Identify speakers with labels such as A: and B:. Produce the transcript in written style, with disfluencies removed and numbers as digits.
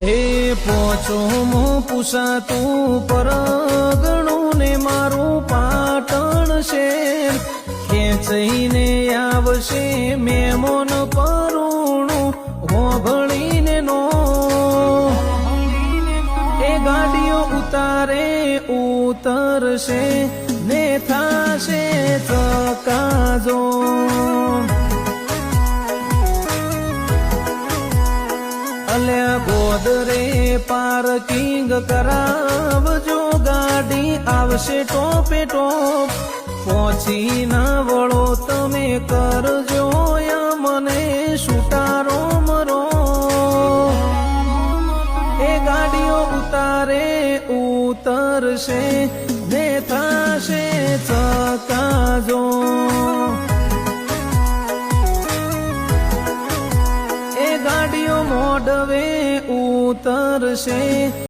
A: એ પોચો મો પૂછાતું પરગણું ને મારું પાટણ શેર ખેંચીને આવશે મેમોન પરુણું હોભળીને નો એ ગાડીઓ ઉતરશે ને થાશે ચકાજો અલ્યા ગોદરે પાર્કિંગ કરાવજો ગાડી આવશે ટોપે ટોપ પહોંચી ના વળો તમે કરજો મને સુટારો મરો એ ગાડીઓ ઉતરશે ને થાશે ચકાજો એ ગાડીઓ મોડવે ઉતરશે